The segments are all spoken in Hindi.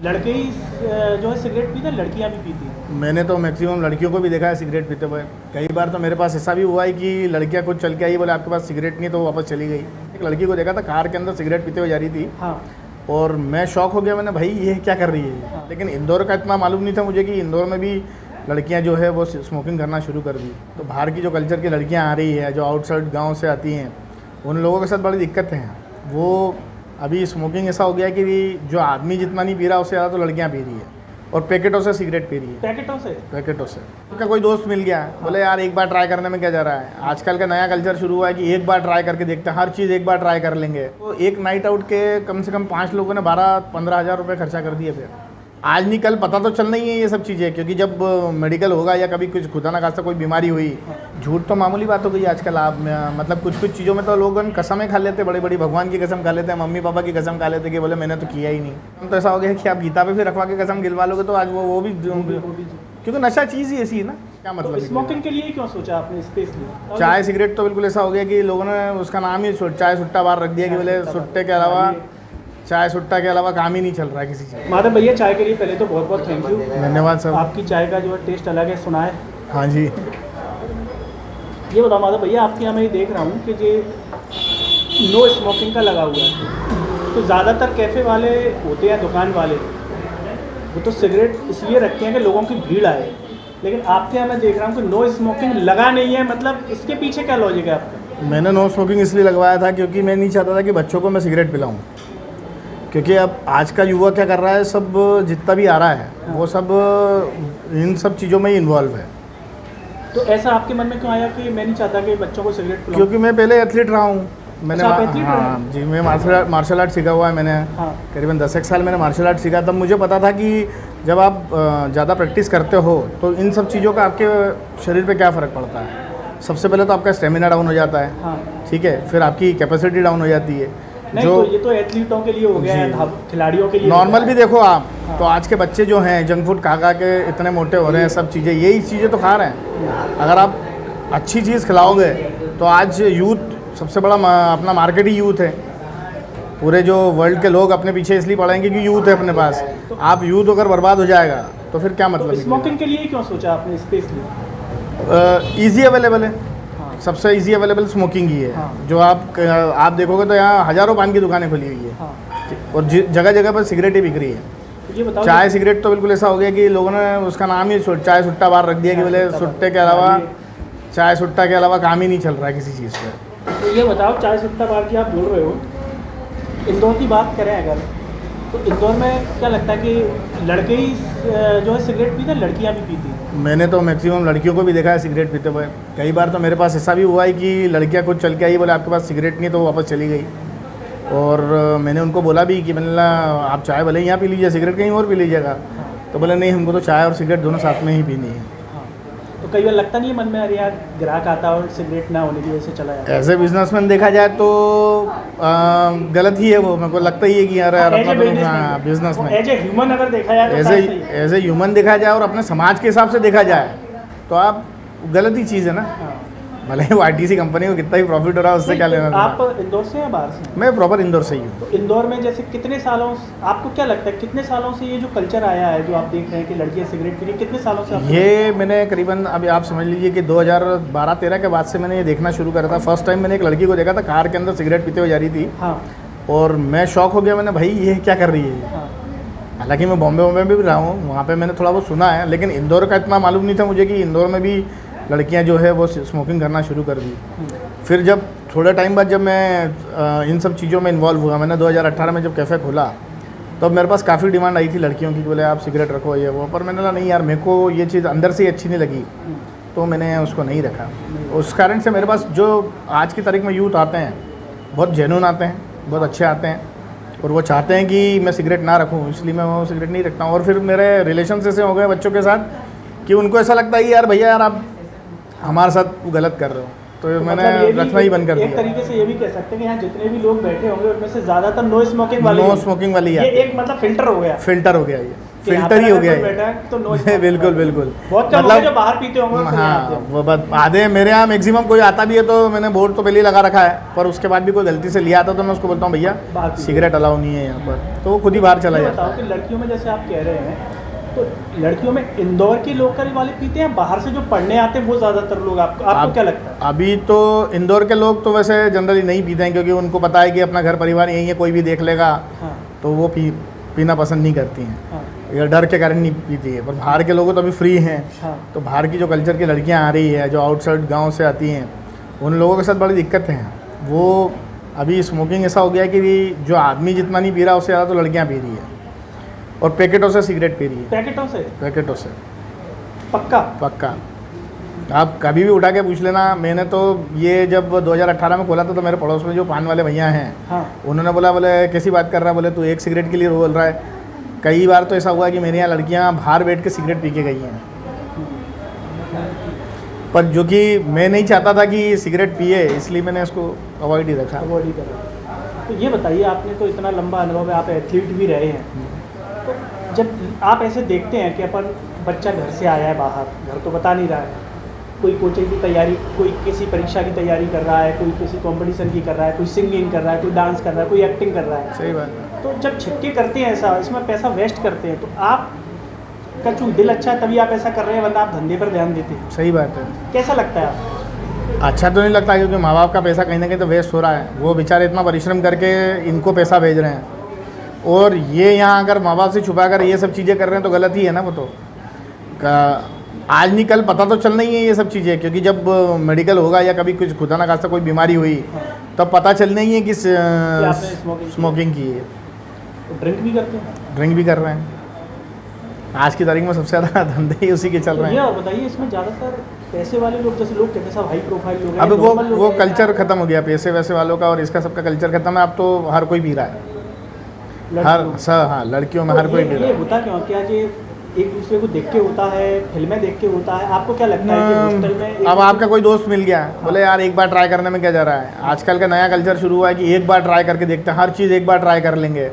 लड़के ही जो है सिगरेट पीते हैं, लड़कियां भी पीती हैं। मैंने तो मैक्सिमम लड़कियों को भी देखा है सिगरेट पीते हुए। कई बार तो मेरे पास ऐसा भी हुआ है कि लड़कियां खुद चल के आई, बोले आपके पास सिगरेट नहीं, तो वापस चली गई। एक लड़की को देखा था कार के अंदर सिगरेट पीते हुए जा रही थी। हाँ। और मैं शॉक हो गया, मैंने भाई ये क्या कर रही है। हाँ। लेकिन इंदौर का इतना मालूम नहीं था मुझे कि इंदौर में भी लड़कियां जो है वो स्मोकिंग करना शुरू कर दी। तो बाहर की जो कल्चर की लड़कियां आ रही है, जो आउटसाइड गांव से आती हैं, उन लोगों के साथ बड़ी दिक्कत है। वो अभी स्मोकिंग ऐसा हो गया है कि जो आदमी जितना नहीं पी रहा उससे ज़्यादा तो लड़कियां पी रही है, और पैकेटों से सिगरेट पी रही है। पैकेटों से उनका कोई दोस्त मिल गया, बोले यार एक बार ट्राई करने में क्या जा रहा है। आजकल का नया कल्चर शुरू हुआ है कि एक बार ट्राई करके देखते हैं, हर चीज़ एक बार ट्राई कर लेंगे। तो एक नाइट आउट के कम से कम 5 लोगों ने 12-15 हज़ार रुपये खर्चा कर दिए। फिर आज नहीं कल पता तो चलना ही है ये सब चीज़ें, क्योंकि जब मेडिकल होगा या कभी कुछ खुदा ना खास्ता कोई बीमारी हुई, झूठ तो मामूली बात हो गई आजकल। आप मतलब कुछ कुछ चीज़ों में तो लोग कसमें खा लेते, बड़ी बड़ी भगवान की कसम खा लेते हैं, मम्मी पापा की कसम खा लेते कि बोले मैंने तो किया ही नहीं। तो ऐसा हो गया कि आप गीता पे फिर रखवा के कसम गिलवा लोगे तो आज वो भी क्योंकि नशा चीज़ ही ऐसी है ना। क्या मतलब तो स्मोकिंग के लिए क्यों सोचा आपने स्पेशली? चाय सिगरेट तो बिल्कुल ऐसा हो गया कि लोगों ने उसका नाम ही चाय सुट्टा बार रख दिया कि बोले सुट्टे के अलावा, चाय सुट्टा के अलावा काम ही नहीं चल रहा है किसी चीज़। माधव भैया चाय के लिए पहले तो बहुत बहुत थैंक यू, धन्यवाद सर। आपकी चाय का जो है टेस्ट अलग है, सुना है। हाँ जी। ये बताओ माधव भैया, आपके यहाँ मैं ये देख रहा हूँ कि ये नो स्मोकिंग का लगा हुआ है, तो ज़्यादातर कैफ़े वाले होते हैं, दुकान वाले, वो तो सिगरेट इसलिए रखते हैं कि लोगों की भीड़ आए, लेकिन आपके यहाँ मैं देख रहा हूँ कि नो स्मोकिंग लगा नहीं है। मतलब इसके पीछे क्या लॉजिक है आपका? मैंने नो स्मोकिंग इसलिए लगवाया था क्योंकि मैं नहीं चाहता था कि बच्चों को मैं सिगरेट पिलाऊं। क्योंकि अब आज का युवा क्या कर रहा है, सब जितना भी आ रहा है वो सब इन सब चीज़ों में ही इन्वॉल्व है। तो ऐसा आपके मन में क्यों आया कि मैं नहीं चाहता कि बच्चों को सिगरेट पिलाऊं? क्योंकि मैं पहले एथलीट रहा हूँ। मैंने अच्छा, हाँ जी, मैं मार्शल आर्ट सीखा हुआ है मैंने। हाँ। करीबन 10 साल मैंने मार्शल आर्ट सीखा। तब मुझे पता था कि जब आप ज़्यादा प्रैक्टिस करते हो तो इन सब चीज़ों का आपके शरीर पे क्या फ़र्क पड़ता है। सबसे पहले तो आपका स्टेमिना डाउन हो जाता है। हाँ। ठीक है, फिर आपकी कैपेसिटी डाउन हो जाती है। नहीं जो तो ये तो एथलीटों के लिए हो गया है, खिलाड़ियों के लिए। नॉर्मल भी देखो आप। हाँ। तो आज के बच्चे जो हैं जंक फूड खा के इतने मोटे हो रहे हैं, सब चीज़ें यही चीज़ें तो खा रहे हैं। अगर आप अच्छी चीज़ खिलाओगे तो आज यूथ सबसे बड़ा अपना मार्केट ही यूथ है। पूरे जो वर्ल्ड के लोग अपने पीछे इसलिए पड़ेंगे कि यूथ है अपने पास। आप यूथ अगर बर्बाद हो जाएगा तो फिर क्या मतलब। तो स्मोकिंग के लिए क्यों सोचा आपने स्पेशली? ईजी अवेलेबल है। सबसे इजी अवेलेबल स्मोकिंग ही है। हाँ। जो आप देखोगे तो यहाँ हज़ारों पान की दुकानें खुली हुई है। हाँ। और जगह जगह पर सिगरेट ही बिक रही है। तो ये बताओ, चाय सिगरेट तो बिल्कुल ऐसा हो गया कि लोगों ने उसका नाम ही चाय सुट्टा बार रख दिया कि बोले सुट्टे के अलावा, चाय सुट्टा के अलावा काम ही नहीं चल रहा है किसी चीज़ पर। तो ये बताओ, चाय सुट्टा बार की आप बोल रहे हो, इंदौर की बात करें अगर, तो इंदौर में क्या लगता है कि लड़के ही जो है सिगरेट पीते हैं, लड़कियां भी पीती हैं? मैंने तो मैक्सिमम लड़कियों को भी देखा है सिगरेट पीते हुए। कई बार तो मेरे पास ऐसा भी हुआ है कि लड़कियां खुद चल के आई, बोले आपके पास सिगरेट नहीं, तो वापस चली गई। और मैंने उनको बोला भी कि मैंने आप चाय भले यहाँ पी लीजिए, सिगरेट कहीं और पी लीजिएगा। तो बोले नहीं, हमको तो चाय और सिगरेट दोनों साथ में ही पीनी है। तो कई बार लगता नहीं है मन में, अरे यार ग्राहक आता और सिगरेट ना होने की वजह से चला जाता? एज ए बिजनेसमैन देखा जाए तो गलत ही है वो। मेरे को लगता ही है कि यार बिजनेस में एज ए ह्यूमन अगर देखा जाए, एज ए ह्यूमन देखा जाए और अपने समाज के हिसाब से देखा जाए तो आप गलत ही चीज़ है ना। भले ही आईटीसी कंपनी को कितना ही प्रॉफिट हो रहा है, उससे क्या लेना। आप इंदौर से या बाहर से? मैं प्रॉपर इंदौर से ही हूँ। तो इंदौर में जैसे कितने सालों, आपको क्या लगता है कितने सालों से ये जो कल्चर आया है, जो आप देख रहे हैं कि लड़कियाँ सिगरेट पी रही, कितने सालों से? ये मैंने करीबन अभी आप समझ लीजिए कि 2012-13 के बाद से मैंने ये देखना शुरू करा था। फर्स्ट टाइम मैंने एक लड़की को देखा था कार के अंदर सिगरेट पीते हुए जा रही थी। हाँ। और मैं शॉक हो गया, मैंने भाई ये क्या कर रही है। हाँ। हालांकि मैं बॉम्बे में भी रहा हूँ, वहाँ पे मैंने थोड़ा बहुत सुना है, लेकिन इंदौर का इतना मालूम नहीं था मुझे कि इंदौर में भी लड़कियाँ जो है वो स्मोकिंग करना शुरू कर दी। फिर जब थोड़े टाइम बाद जब मैं इन सब चीज़ों में इन्वॉल्व हुआ, मैंने 2018 में जब कैफ़े खोला तो मेरे पास काफ़ी डिमांड आई थी लड़कियों की, बोले आप सिगरेट रखो ये वो। पर मैंने कहा नहीं यार, मेरे को ये चीज़ अंदर से ही अच्छी नहीं लगी, तो मैंने उसको नहीं रखा। उस कारण से मेरे पास जो आज की तारीख में यूथ आते हैं, बहुत जेन्युइन आते हैं, बहुत अच्छे आते हैं, और वो चाहते हैं कि मैं सिगरेट ना रखूँ, इसलिए मैं वो सिगरेट नहीं रखता हूँ। और फिर मेरे रिलेशन ऐसे हो गए बच्चों के साथ कि उनको ऐसा लगता है कि यार भैया यार आप हमारे साथ गलत कर रहे हो, तो मैंने रखना ही बंद कर दिया। एक तरीके से ये भी कह सकते हैं कि यहाँ जितने भी लोग बैठे होंगे उनमें से ज़्यादातर नो स्मोकिंग वाले, नो स्मोकिंग वाली ये एक मतलब फिल्टर हो गया। फिल्टर हो गया ये। कि यहाँ फिल्टर ही पर हो अगर गया कोई है। बैठा है तो नो स्मोकिंग बिल्कुल बिल्कुल। बहुत कम लोग जो बाहर पीते होंगे फिर यहाँ आते हाँ, होंगे। वो बस आधे मेरे यहाँ मैक्सिमम कोई आता भी है तो मैंने बोर्ड तो पहले ही लगा रखा है, पर उसके बाद भी कोई गलती से लिया आता तो मैं उसको बोलता हूँ भैया बाहर पी सिगरेट अलाउ नहीं है यहाँ पर, तो वो खुद ही बाहर चला ये जाता बताओ है। कि लड़कियों में जैसे आप कह रहे हैं तो लड़कियों में इंदौर के लोकल वाले पीते हैं, बाहर से जो पढ़ने आते हैं वो ज़्यादातर लोग आपको क्या लगता है? अभी तो इंदौर के लोग तो वैसे जनरली नहीं पीते हैं, क्योंकि उनको पता है कि अपना घर परिवार यहीं है, कोई भी देख लेगा, हाँ तो वो पीना पसंद नहीं करती हैं, हाँ या डर के कारण नहीं पीती है। पर बाहर के लोग तो अभी फ्री हैं, हाँ तो बाहर की जो कल्चर की लड़कियां आ रही है, जो आउटसाइड गांव से आती हैं, उन लोगों के साथ बड़ी दिक्कतें हैं। वो अभी स्मोकिंग ऐसा हो गया है कि जो आदमी जितना नहीं पी रहा उससे ज़्यादा तो लड़कियां पी रही है, और पैकेटों से सिगरेट पी रही है, पैकेटों से पक्का। आप कभी भी उठा के पूछ लेना। मैंने तो ये जब 2018 में खोला था तो मेरे पड़ोस में जो पान वाले भैया हैं, हाँ उन्होंने बोले कैसी बात कर रहा है, बोले तू एक सिगरेट के लिए बोल रहा है। कई बार तो ऐसा हुआ कि मेरे यहाँ लड़कियाँ बाहर बैठ के सिगरेट पी के गई हैं, पर जो कि मैं नहीं चाहता था कि सिगरेट पिए, इसलिए मैंने इसको अवॉइड ही रखा। अवॉइड ही करें। तो ये बताइए, आपने तो इतना लंबा अनुभव है, आप एथलीट भी रहे हैं, तो जब आप ऐसे देखते हैं कि अपन बच्चा घर से आया है बाहर, घर तो बता नहीं रहा है, कोई कोचिंग की तैयारी, कोई किसी परीक्षा की तैयारी कर रहा है, कोई किसी कंपटीशन की कर रहा है, कोई सिंगिंग कर रहा है, कोई डांस कर रहा है, कोई एक्टिंग कर रहा है, सही बात है। तो जब छिटके करते हैं ऐसा, इसमें पैसा वेस्ट करते हैं, तो आप का चूँ दिल अच्छा है तभी आप ऐसा कर रहे हैं, वरना आप धंधे पर ध्यान देते हैं। सही बात है। कैसा लगता है आपको? अच्छा तो नहीं लगता, क्योंकि माँ बाप का पैसा कहीं ना कहीं तो वेस्ट हो रहा है। वो बेचारे इतना परिश्रम करके इनको पैसा भेज रहे हैं, और ये यहाँ अगर माँ बाप से छुपा कर ये सब चीज़ें कर रहे हैं तो गलत ही है ना। वो तो आज नहीं कल पता तो चलना ही है ये सब चीज़ें, क्योंकि जब मेडिकल होगा या कभी कुछ खुदा ना खास्ता कोई बीमारी हुई तब पता चलना ही है कि आपने स्मोकिंग की है। ड्रिंक भी करते हैं? ड्रिंक भी कर रहे हैं। आज की तारीख में सबसे ज़्यादा धंधे ही उसी के चल तो रहे ये हैं। और बताइए, इसमें ज़्यादातर पैसे वाले लोग, जैसे लोग कहते हैं सब हाई प्रोफाइल लोग हैं, अब normal लोग वो हैं, कल्चर ख़त्म हो गया पैसे वैसे वालों का, और इसका सबका कल्चर ख़त्म है। अब तो हर कोई पी रहा है, लड़कियों। हाँ लड़कियों में तो हर कोई पी रहा ये है। होता क्यों? क्या ये एक दूसरे को देख के होता है, फिल्में देख के होता है? आपको क्या लगता है कि हॉस्टल में एक अब आपका कोई दोस्त मिल गया, बोले यार एक बार ट्राई करने में क्या जा रहा है। आजकल का नया कल्चर शुरू हुआ है कि एक बार ट्राई करके देखते हैं, हर चीज़ एक बार ट्राई कर लेंगे,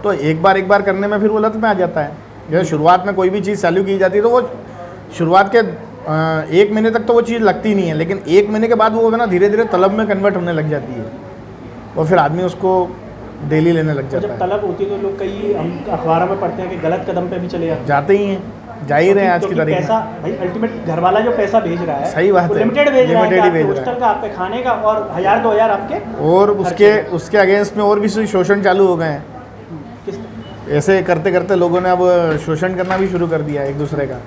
तो एक बार करने में फिर वो लत में आ जाता है। जैसे शुरुआत में कोई भी चीज़ चालू की जाती है तो वो शुरुआत के 1 महीने तक तो वो चीज़ लगती नहीं है, लेकिन 1 महीने के बाद वो ना धीरे धीरे तलब में कन्वर्ट होने लग जाती है, और फिर आदमी उसको डेली लेने लग और जाता जब है। तलब होती है तो लोग कई हम अखबारों में पढ़ते हैं कि गलत कदम पे भी चले जाते हैं। जाते ही हैं, जा ही रहे हैं आज की क्योंकि तारीख पैसा में। भाई अल्टीमेट घर वाला जो पैसा भेज रहा है, सही बात वो है, लिमिटेड भेज रहा है कि लिमिटेड ही आपके भेज रहा है। हॉस्टल का, आपके खाने का, और 1000-2000 आपके और खर्चे। उसके अगेंस्ट में और भी शोषण चालू हो गए हैं। किस ऐसे करते करते लोगों ने अब शोषण करना भी शुरू कर दिया है एक दूसरे का,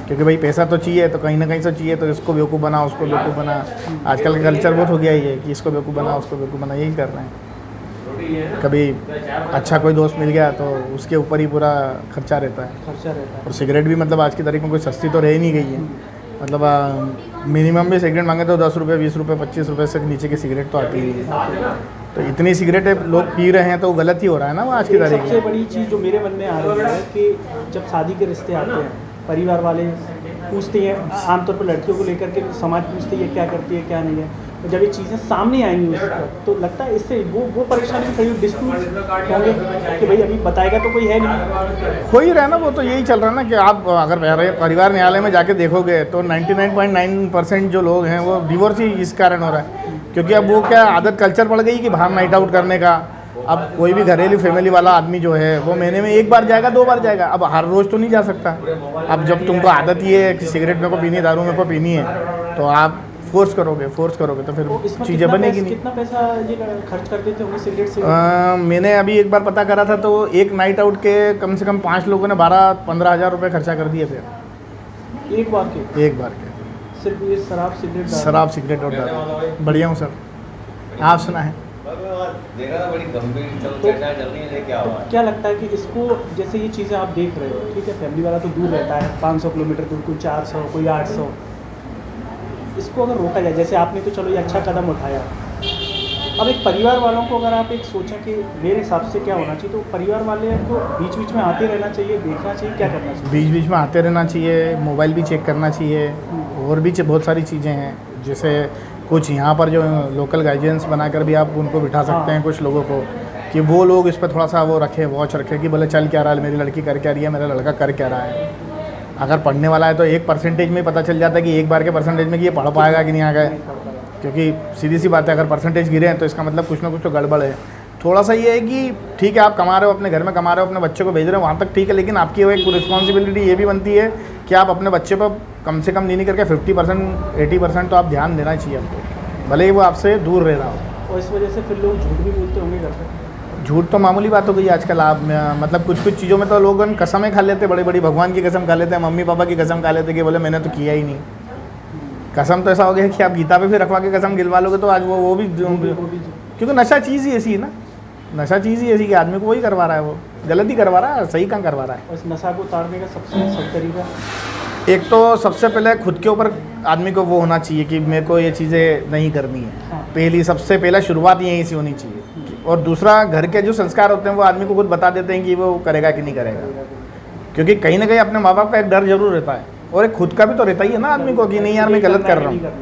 क्योंकि भाई पैसा तो चाहिए, तो कहीं ना कहीं से चाहिए, तो इसको बेवकूफ़ बना, उसको बेवकूफ़ बना। आजकल का कल्चर बहुत हो गया ही है कि इसको बेवकूफ़ बना, उसको बेवकूफ़ बना, यही कर रहे हैं। कभी अच्छा कोई दोस्त मिल गया तो उसके ऊपर ही पूरा खर्चा रहता है। खर्चा रहता है। और सिगरेट भी मतलब आज की तारीख में कोई सस्ती तो रह ही नहीं गई है। मतलब मिनिमम भी सिगरेट मांगे तो 10 रुपये, 20 रुपये, 25 रुपये से नीचे की सिगरेट तो आती ही है। तो इतनी सिगरेटें लोग पी रहे हैं तो गलत ही हो रहा है ना वो आज की एक तारीख सबसे में। बड़ी चीज़ जो मेरे मन में आ रही है कि जब शादी के रिश्ते आते हैं, परिवार वाले पूछते हैं, आमतौर पर लड़कियों को लेकर के समाज पूछती है क्या करती है क्या नहीं है, तो जब ये चीज़ें सामने आएंगी उस पर तो लगता है इससे वो परेशानी भी खड़ी, डिस्प्यूट होंगे कि भाई अभी बताएगा तो कोई है नहीं। हो ही रहा है ना, वो तो यही चल रहा है ना कि आप अगर परिवार न्यायालय में जाके देखोगे तो 99.9% जो लोग हैं वो डिवोर्स ही इस कारण हो रहा है, क्योंकि अब वो क्या आदत कल्चर पड़ गई कि बाहर नाइट आउट करने का। अब कोई भी घरेलू फैमिली वाला आदमी जो है वो महीने में 1 बार जाएगा, 2 बार जाएगा, अब हर रोज़ तो नहीं जा सकता। अब जब तुमको आदत ही है कि सिगरेट मेरे को पीनी है, दारू मेरे को पीनी है, तो आप फोर्स करोगे तो फिर इसमें चीज़ें बनेगी नहीं। कितना पैसा ये खर्च कर देते होंगे सिगरेट से? मैंने अभी एक बार पता करा था तो एक नाइट आउट के कम से कम 5 लोगों ने 12-15 हज़ार रुपये खर्चा कर दिए थे एक बार के? एक बार के। सिर्फ ये शराब सिगरेट दारू? शराब सिगरेट और दारू। बढ़िया हूँ सर, आप सुना है? तो क्या लगता है कि इसको, जैसे ये चीज़ें आप देख रहे हो, ठीक है, फैमिली वाला तो दूर रहता है, 500 किलोमीटर दूर, कोई 400, कोई 800, इसको अगर रोका जाए, जैसे आपने तो चलो ये अच्छा कदम उठाया, अब एक परिवार वालों को अगर आप एक सोचें कि मेरे हिसाब से क्या होना चाहिए, तो परिवार वाले को बीच बीच में आते रहना चाहिए, देखना चाहिए, क्या करना चाहिए? बीच बीच में आते रहना चाहिए, मोबाइल भी चेक करना चाहिए, और भी बहुत सारी चीज़ें हैं। जैसे कुछ यहाँ पर जो लोकल गाइडेंस बनाकर भी आप उनको बिठा सकते हैं कुछ लोगों को, कि वो लोग इस पर थोड़ा सा वो रखें, वॉच रखें कि बोले चल क्या रहा है, मेरी लड़की कर क्या रही है, मेरा लड़का कर क्या रहा है। अगर पढ़ने वाला है तो 1% में पता चल जाता है कि एक बार के परसेंटेज में कि ये पढ़ पाएगा कि नहीं आएगा, क्योंकि सीधी सी बात है अगर परसेंटेज गिरे हैं तो इसका मतलब कुछ ना कुछ तो गड़बड़ है। थोड़ा सा ये है कि ठीक है आप कमा रहे हो, अपने घर में कमा रहे हो, अपने बच्चे को भेज रहे हो, वहाँ तक ठीक है, लेकिन आपकी वो एक रिस्पॉन्सिबिलिटी ये भी बनती है कि आप अपने बच्चे पर कम से कम नहीं करके 50% 80% तो आप ध्यान देना चाहिए आपको, भले ही वो आपसे दूर रह रहा हो। और इस वजह से फिर लोग झूठ भी बोलते होंगे घर पर। झूठ तो मामूली बात हो गई आजकल। आप मतलब कुछ कुछ चीज़ों में तो लोग कसमें खा लेते, बड़ी बड़ी भगवान की कसम खा लेते हैं, मम्मी पापा की कसम खा लेते कि बोले मैंने तो किया ही नहीं। कसम तो ऐसा हो गया कि आप गीता पे भी रखवा के कसम गिलवा लोगे तो आज वो भी क्योंकि नशा चीज़ ही ऐसी है ना, नशा चीज़ ही ऐसी कि आदमी को वही करवा रहा है, वो गलती करवा रहा है, सही काम करवा रहा है। और इस नशा को उतारने का सबसे सही तरीका, एक तो सबसे पहले खुद के ऊपर आदमी को वो होना चाहिए कि मेरे को ये चीज़ें नहीं करनी है। हाँ। पहली सबसे पहला शुरुआत यहीं से होनी चाहिए। और दूसरा घर के जो संस्कार होते हैं वो आदमी को खुद बता देते हैं कि वो करेगा कि नहीं करेगा, क्योंकि कहीं ना कहीं अपने माँ बाप का एक डर जरूर रहता है और एक खुद का भी तो रहता ही है ना आदमी को कि नहीं यार मैं गलत कर रहा हूँ।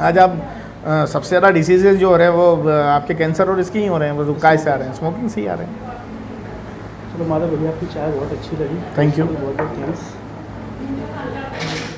आज आप सबसे ज़्यादा डिसीजेज जो हो रहे हैं वो आपके कैंसर और इसके ही हो रहे हैं, वो काय से आ रहे हैं, स्मोकिंग से ही आ रहे हैं। चलो माधव भैया, आपकी चाय बहुत अच्छी लगी। Thank you. बहुत बहुत थैंक्स।